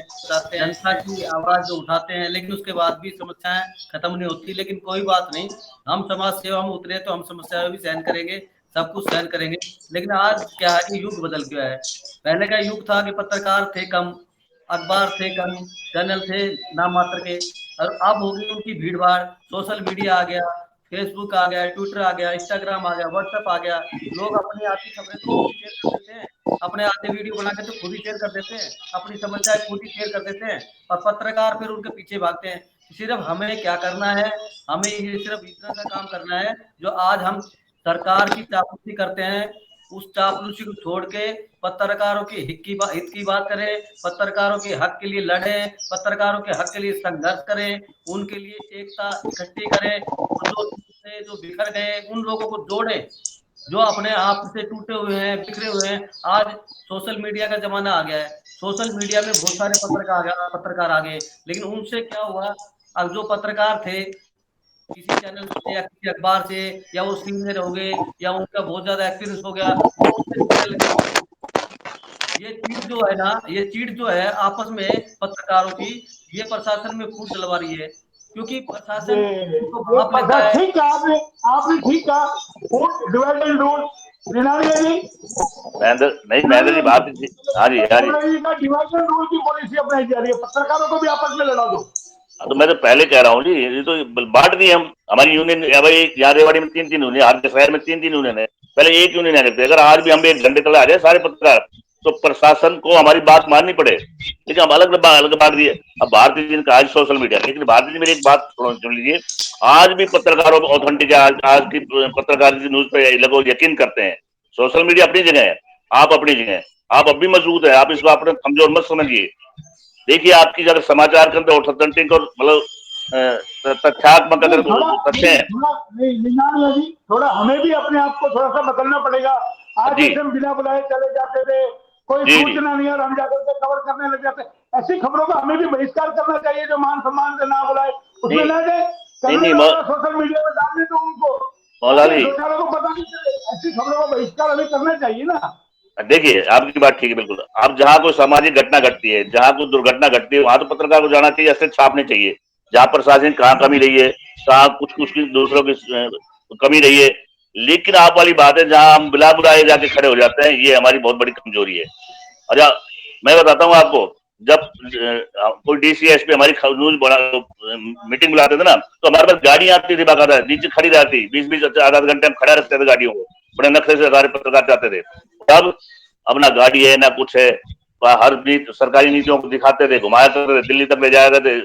जनता की आवाज जो उठाते हैं, लेकिन उसके बाद भी समस्याएं खत्म नहीं होती। लेकिन कोई बात नहीं, हम समाज सेवा में उतरे तो हम समस्याएं भी सहन करेंगे, सब कुछ सहन करेंगे। लेकिन आज क्या है कि युग बदल गया है। पहले का युग था कि पत्रकार थे कम, अखबार थे कम, चैनल थे नाम मात्र के, और अब होगी उनकी भीड़ भाड़। सोशल मीडिया आ गया, फेसबुक आ गया, ट्विटर आ गया, इंस्टाग्राम आ गया, व्हाट्सएप आ गया। लोग अपनी आधी खबरें तो खुद ही शेयर कर देते हैं, अपने आधे वीडियो बना के तो खुद ही शेयर कर देते हैं, अपनी समस्याएं खुद ही शेयर कर देते हैं, और पत्रकार फिर उनके पीछे भागते हैं। सिर्फ हमें क्या करना है, हमें ये सिर्फ इतना सा काम करना है, जो आज हम सरकार की चापलूसी करते हैं, उस चापलूसी को छोड़ के पत्रकारों के हित की बात करें, पत्रकारों के हक के लिए लड़ें, पत्रकारों के हक के लिए संघर्ष करें, उनके लिए एकता इकट्ठी करें, और जो बिखर गए उन लोगों को जोड़ें, जो अपने आप से टूटे हुए हैं, बिखरे हुए हैं। आज सोशल मीडिया का जमाना आ गया है, सोशल मीडिया में बहुत सारे पत्रकार आ गए, लेकिन उनसे क्या हुआ, अब जो पत्रकार थे किसी चैनल से या किसी अखबार से, या वो सीनियर हो गए, या उनका बहुत ज्यादा एक्सपीरियंस हो गया, वो उनसे जुड़ने लगे। ये चीट जो है आपस में पत्रकारों की, ये प्रशासन में फूट डलवा रही है, क्योंकि प्रशासन उनको भाप लेता है। ठीक है, आपने ठीक कहा, फूड डिवाइड एंड रूल। रिनालिया जी, महेंद्र जी बात, हाँ जी का डिवाइड एंड रूल की पॉलिसी अपनाई जा रही है, पत्रकारों को भी आपस में लड़ा दो। तो मैं तो पहले कह रहा हूँ जी, ये तो बांट दी हम, हमारी यूनियन भाई, यहाँ रेवाड़ी में 3 यूनियन, हर शहर में 3 यूनियन है, पहले एक यूनियन है। अगर आज भी हम एक झंडे तले आ जाए सारे पत्रकार, तो प्रशासन को हमारी बात माननी पड़े, लेकिन हम अलग बांट दिए। अब भारतीय जी ने कहा सोशल मीडिया, लेकिन भारतीय जी मेरी एक बात सुन लीजिए, आज भी पत्रकारों को ऑथेंटिक, आज की पत्रकार न्यूज पे लोग यकीन करते हैं। सोशल मीडिया अपनी जगह है, आप अपनी जगह है, आप अब भी मजबूत है, आप इसको अपने कमजोर मत समझिए। देखिए आपकी अगर समाचार के अंदर ऑथेंटिक और मतलब तथ्यात्मक अगर तथ्य है, थोड़ा हमें भी अपने आप को थोड़ा सा बदलना पड़ेगा। आज जी जैसे हम बिना बुलाए चले जाते थे, कोई जी जी सूचना नहीं और हम जाकर के कवर करने लग जाते, ऐसी खबरों का हमें भी बहिष्कार करना चाहिए, जो मान सम्मान से ना बुलाए उसमें नहीं ना जाए। नहीं करने नहीं वाला सोशल मीडिया में डालने तो उनको, मौला जी, सोशल को पता नहीं चले, ऐसी खबरों का बहिष्कार हमें करना चाहिए ना। देखिए आपकी बात ठीक है बिल्कुल। अब जहाँ कोई सामाजिक घटना घटती है, जहाँ कोई दुर्घटना घटती है, वहां तो पत्रकार को जाना चाहिए, ऐसे छापने चाहिए जहाँ प्रशासन कहाँ कमी रही है, कहाँ कुछ कुछ की दूसरों की कमी रही है। लेकिन आप वाली बात है जहाँ हम बिला बुलाए जाके खड़े हो जाते हैं, ये हमारी बहुत बड़ी कमजोरी है। अच्छा मैं बताता हूँ आपको, जब कोई डीसीएसपी हमारी न्यूज बना मीटिंग बुलाते थे ना, तो हमारे पास गाड़ी आती थी, बाकायदा नीचे खड़ी रहती, 20-20 आधा घंटे हम खड़ा रखते थे गाड़ियों को, बड़े नखरे से सारे पत्रकार जाते थे। अब ना गाड़ी है ना कुछ है, हर सरकारी नीतियों को दिखाते थे, घुमाया करते थे, दिल्ली तक ले जाया करते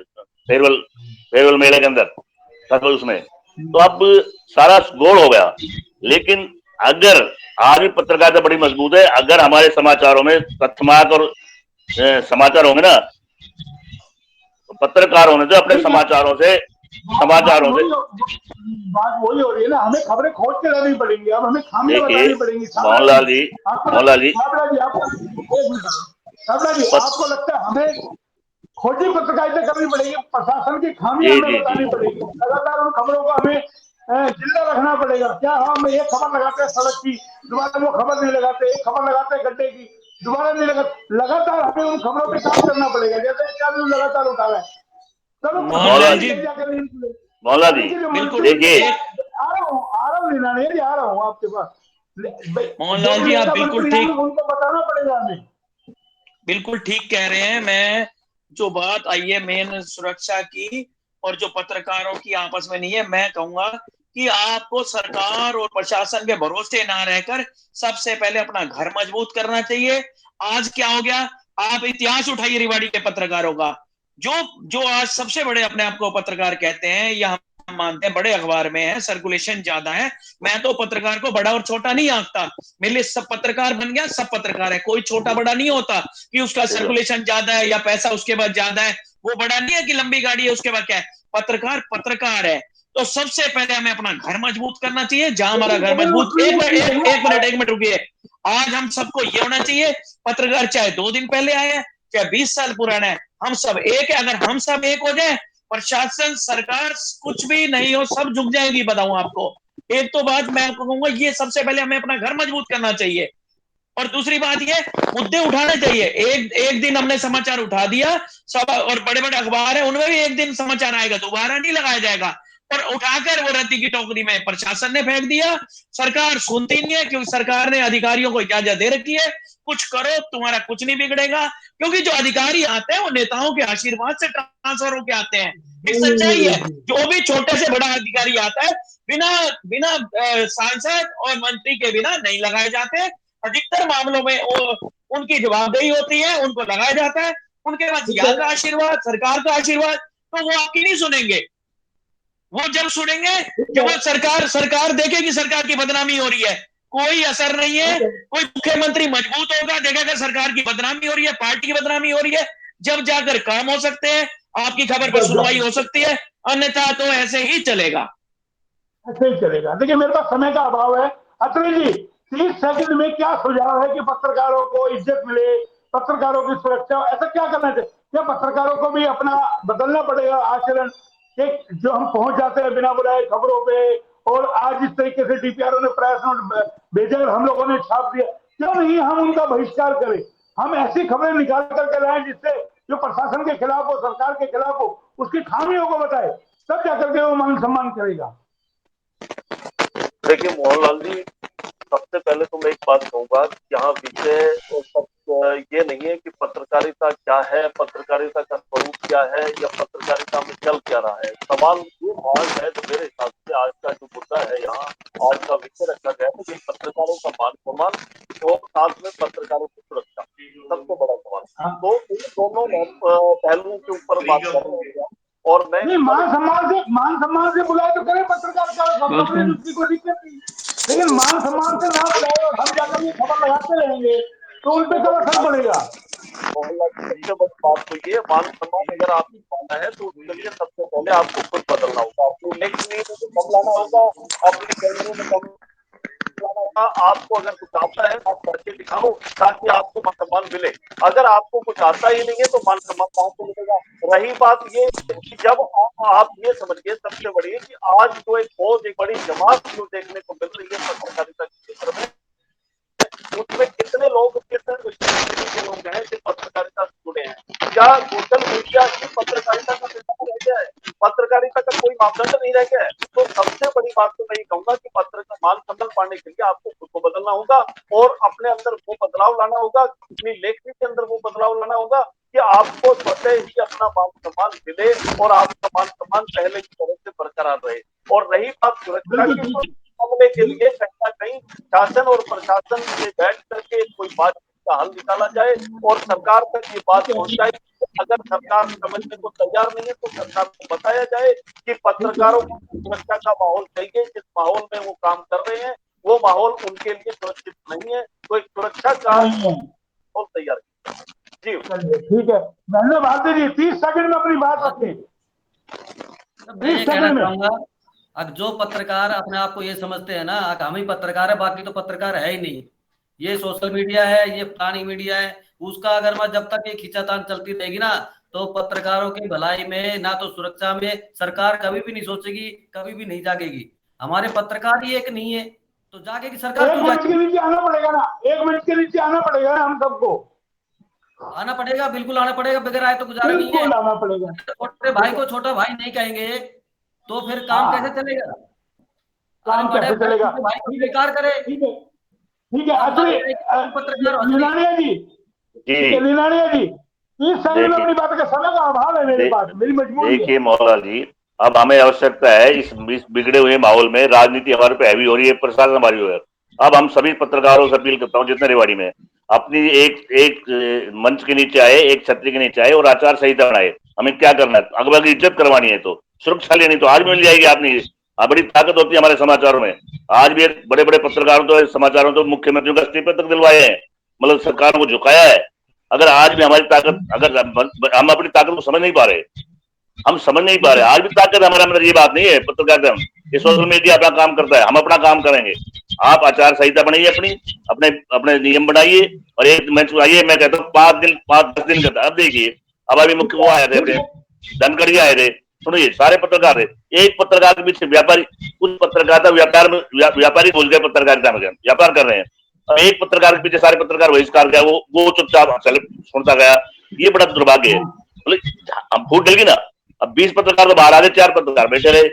फेयरवेल मेले के अंदर, उसमें। तो अब सारा गोल हो गया। लेकिन अगर आज भी पत्रकारिता बड़ी मजबूत है, अगर हमारे समाचारों में तथ्यमार्क और समाचार होंगे ना, तो पत्रकारों ने जो अपने समाचारों से बात वही हो रही है ना, हमें खबरें खोज के लानी पड़ेंगी, अब हमें खामियां बतानी पड़ेंगी। मोहनलाल जी आपको लगता है हमें खोजी पत्रकारिता करनी पड़ेगी, प्रशासन की खामियां हमें बतानी पड़ेगी, लगातार उन खबरों को हमें जिंदा रखना पड़ेगा। क्या हम एक खबर लगाते हैं सड़क की, दोबारा वो खबर नहीं लगाते, एक खबर लगाते हैं गड्ढे की, दोबारा नहीं लगाते, लगातार हमें उन खबरों पे काम करना पड़ेगा, जैसे क्या लगातार उठा रहा है। चलो मोहनलाल जी बिल्कुल, देखिए आ रहा हूँ लीना जी, आ रहा हूँ आपके पास। मोहनलाल जी आप बिल्कुल ठीक, उनको बताना पड़ेगा हमें। बिल्कुल ठीक कह रहे हैं। मैं जो बात आई है मेन सुरक्षा की और जो पत्रकारों की आपस में नहीं है, मैं कहूंगा कि आपको सरकार और प्रशासन के भरोसे ना रहकर सबसे पहले अपना घर मजबूत करना चाहिए। आज क्या हो गया, आप इतिहास उठाइए रेवाड़ी के पत्रकारों का, जो जो आज सबसे बड़े अपने आप को पत्रकार कहते हैं या हम मानते हैं, बड़े अखबार में है, सर्कुलेशन ज्यादा है। मैं तो पत्रकार को बड़ा और छोटा नहीं आंकता, मेरे लिए सब पत्रकार बन गया, सब पत्रकार है, कोई छोटा बड़ा नहीं होता कि उसका सर्कुलेशन ज्यादा है या पैसा उसके बाद ज्यादा है, वो बड़ा नहीं है कि लंबी गाड़ी है उसके बाद क्या है। पत्रकार पत्रकार है। तो सबसे पहले हमें अपना घर मजबूत करना चाहिए। जहां हमारा घर मजबूत, एक मिनट रुकिए। आज हम सबको ये होना चाहिए, पत्रकार चाहे 2 दिन पहले आए हैं, चाहे 20 साल पुराना है, हम सब एक है। अगर हम सब एक हो जाए, प्रशासन, सरकार, कुछ भी नहीं हो, सब झुक जाएगी। बताऊं आपको, एक तो बात मैं आपको कहूंगा, ये सबसे पहले हमें अपना घर मजबूत करना चाहिए। और दूसरी बात ये, मुद्दे उठाने चाहिए। एक दिन हमने समाचार उठा दिया, सब और बड़े बड़े अखबार है उनमें भी एक दिन समाचार आएगा, दोबारा नहीं लगाया जाएगा। पर उठाकर वो रद्दी की टोकरी में प्रशासन ने फेंक दिया। सरकार सुनती नहीं है, क्योंकि सरकार ने अधिकारियों को इजाजत दे रखी है, कुछ करो, तुम्हारा कुछ नहीं बिगड़ेगा। क्योंकि जो अधिकारी आते हैं वो नेताओं के आशीर्वाद से ट्रांसफर होके आते हैं, ये सच्चाई है। जो भी छोटे से बड़ा अधिकारी आता है, बिना बिना सांसद और मंत्री के बिना नहीं लगाए जाते। अधिकतर मामलों में उनकी जवाबदेही होती है, उनको लगाया जाता है, उनके पास यहाँ का आशीर्वाद, सरकार का आशीर्वाद, तो वो आपकी नहीं सुनेंगे। वो जब सुनेंगे जब वो सरकार देखेगी सरकार की बदनामी हो रही है, कोई असर नहीं है। कोई मुख्यमंत्री मजबूत होगा, देखेगा सरकार की बदनामी हो रही है, पार्टी की बदनामी हो रही है, जब जाकर काम हो सकते हैं, आपकी खबर पर सुनवाई हो सकती है, अन्यथा तो ऐसे ही चलेगा। ऐसे ही चलेगा। देखिए, मेरे पास समय का अभाव है। अतुल जी, 30 सेकंड में क्या सुझाव है कि पत्रकारों को इज्जत मिले, पत्रकारों की सुरक्षा, ऐसा क्या करना चाहिए? क्या पत्रकारों को भी अपना बदलना पड़ेगा आचरण? एक जो हम पहुंच जाते हैं बिना बुलाए खबरों पे, और आज जिस तरीके से डीपीआरओ ने प्रेस नोट भेजा और हम लोगों ने छाप दिया, क्यों नहीं हम उनका बहिष्कार करें? हम ऐसी खबरें निकाल करके लाएं जिससे जो प्रशासन के खिलाफ हो, सरकार के खिलाफ हो, उसकी खामियों को बताए, तब जाकर के वो मान सम्मान करेगा। देखिए मोहनलाल जी, सबसे पहले तो मैं एक बात कहूंगा कि यहाँ विषय ये नहीं है कि पत्रकारिता क्या है, पत्रकारिता का स्वरूप क्या है, या पत्रकारिता में चल क्या रहा है। सवाल ये आज है, तो मेरे हिसाब से आज का जो मुद्दा है, यहाँ आज का विषय रखा गया है कि पत्रकारों का मान सम्मान और साथ में पत्रकारों की सुरक्षा, सबसे बड़ा सवाल। तो इन दोनों पहलुओं के ऊपर बात कर रहे हैं। और मैं नहीं, मान सम्मान से बुलाए तो करें पत्रकार का, खबरें दूसरी को दिक्कत नहीं, लेकिन मान सम्मान से ना बुलाए और हम जाकर ये खबर लगाते रहेंगे तो उन पे कब असर पड़ेगा? सबसे बड़ी बात तो ये, मान सम्मान अगर आपको पाना है तो उसके लिए सबसे पहले आपको खुद बदलना होगा, आपको लेखनी में कम लाना होगा, अपनी कर्मियों में कम लाना होगा। आपको अगर कुछ आता है आप करके दिखाओ ताकि आपको मान सम्मान मिले। अगर आपको कुछ आता ही नहीं है तो मान सम्मान कहाँ से मिलेगा? रही बात ये कि जब आप ये समझिए, सबसे बड़ी कि आज जो एक बहुत एक बड़ी जमात जो देखने को मिल रही है पत्रकारिता के क्षेत्र में, उसमें कितने लोग, कितने के लोग हैं जो पत्रकारिता से जुड़े हैं? क्या सोशल मीडिया ही पत्रकारिता का सिद्धांत रह गया है? पत्रकारिता का कोई मापदंड नहीं रह गया है? तो सबसे बड़ी बात तो मैं ये कहूंगा कि पत्रकार मान सम्मान पाने के लिए आपको खुद को बदलना होगा और अपने अंदर वो बदलाव लाना होगा, अपनी लेखनी के अंदर वो बदलाव लाना होगा कि आपको स्वतः ही अपना मान सम्मान मिले और आपका मान सम्मान पहले की तरह से बरकरार रहे। और रही बात सुरक्षा की, तो मामले के लिए कहीं ना कहीं शासन और प्रशासन से बैठ करके कोई बातचीत का हल निकाला जाए और सरकार तक ये बात पहुंचाई। अगर सरकार समझने को तैयार नहीं है तो सरकार को बताया जाए कि पत्रकारों को सुरक्षा का माहौल चाहिए, जिस माहौल में वो काम कर रहे हैं वो माहौल उनके लिए सुरक्षित नहीं है, तो एक सुरक्षा का माहौल तैयार जी। ठीक है, धन्यवाद भारती जी, 30 सेकंड में अपनी बात रखें। मैं ये कहना चाहूंगा, अब जो पत्रकार अपने आप को ये समझते हैं ना हम ही पत्रकार है, बाकी तो पत्रकार है ही नहीं, ये सोशल मीडिया है, ये पुरानी मीडिया है, उसका अगर मैं जब तक ये खींचातान चलती रहेगी ना, तो पत्रकारों की भलाई में ना तो सुरक्षा में सरकार कभी भी नहीं सोचेगी, कभी भी नहीं जागेगी। हमारे पत्रकार ही एक नहीं है तो जागेगी सरकार? एक मिनट के नीचे आना पड़ेगा ना, 1 मिनट के नीचे आना पड़ेगा ना हम सबको। आना पड़ेगा, बिल्कुल आना पड़ेगा, बगैर आए तो गुजारा नहीं है। आना पड़ेगा। छोटे भाई को छोटा भाई नहीं कहेंगे तो फिर काम कैसे चलेगा? काम कैसे चलेगा? भाई को स्वीकार करे। ठीक है, ठीक है। लीलानिया जी, लीलानिया जी, 30 सेकंड में अपनी बात का समय का अभाव है मेरे पास, मेरी मजबूरी है। देखिए मोहनलाल जी, अब हमें आवश्यकता है इस बिगड़े हुए माहौल में, राजनीति हमारे पे हैवी हो रही है, प्रशासन हमारी हो रहा है। अब हम सभी पत्रकारों से अपील करता हूँ जितने रेवाड़ी में, अपनी एक मंच के नीचे आए, एक छतरी के नीचे आए और आचार संहिता बनाए। हमें क्या करना है, अगर इज्जत करवानी है तो सुरक्षा लेनी तो आज मिल जाएगी। आपने बड़ी ताकत होती है हमारे समाचारों में। आज भी बड़े बड़े पत्रकारों तो समाचारों तो मुख्यमंत्रियों का इस्तीफे तक दिलवाए हैं, मतलब सरकार को झुकाया है। अगर आज भी हमारी ताकत, अगर हम अपनी ताकत को समझ नहीं पा रहे, हम समझ नहीं पा रहे, आज भी ताकत हमारे अंदर, ये बात नहीं है पत्रकारिता में, ये सोशल मीडिया अपना काम करता है, हम अपना काम करेंगे। आप आचार संहिता बनाइए, अपने अपने नियम बनाइए और एक मंच आइए। मैं कहता हूँ 5 दिन करता। अब देखिए, अब अभी मुख्य वो आए थे, अपने धनखड़ आए थे, सुनिए, सारे पत्रकार थे, एक पत्रकार के पीछे व्यापारी, उस पत्रकारिता व्यापार में व्यापारी भूल गए, पत्रकारिता में व्यापार कर रहे हैं। अब एक पत्रकार के पीछे सारे पत्रकार बहिष्कार गया, वो चुपचाप सुनता गया। ये बड़ा दुर्भाग्य है। हम फूट डल गई ना, अब 20 पत्रकार तो बाहर आ गए, 4 पत्रकार बैठे रहे।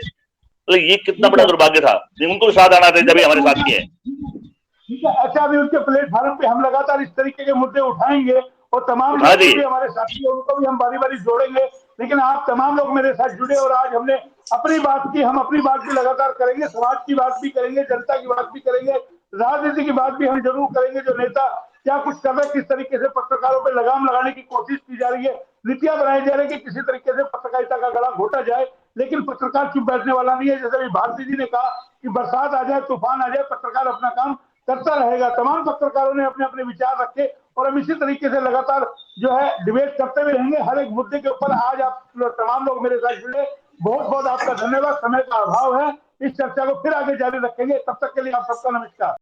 तो ये कितना बड़ा दुर्भाग्य था। उनको भी साथ आना चाहिए, जब हमारे साथी है। ठीक है, अच्छा, अभी उनके प्लेटफॉर्म पे हम लगातार इस तरीके के मुद्दे उठाएंगे और तमाम लोग भी हमारे साथी है, उनको भी हम बारी बारी जोड़ेंगे। लेकिन आप तमाम लोग मेरे साथ जुड़े और आज हमने अपनी बात की, हम अपनी बात भी लगातार करेंगे, समाज की बात भी करेंगे, जनता की बात भी करेंगे, राजनीति की बात भी हम जरूर करेंगे। जो नेता क्या कुछ कर रहे, किस तरीके से पत्रकारों पर लगाम लगाने की कोशिश की जा रही है, नीतियां बनाई जा रही है कि किसी तरीके से पत्रकारिता का गला घोटा जाए। लेकिन पत्रकार चुप बैठने वाला नहीं है। जैसे अभी भारती जी ने कहा कि बरसात आ जाए, तूफान आ जाए, पत्रकार अपना काम करता रहेगा। तमाम पत्रकारों ने अपने अपने विचार रखे और हम इसी तरीके से लगातार जो है डिबेट करते हुए रहेंगे हर एक मुद्दे के ऊपर। आज आप तमाम लोग मेरे साथ जुड़े, बहुत बहुत आपका धन्यवाद। समय का अभाव है, इस चर्चा को फिर आगे जारी रखेंगे। तब तक के लिए आप सबका नमस्कार।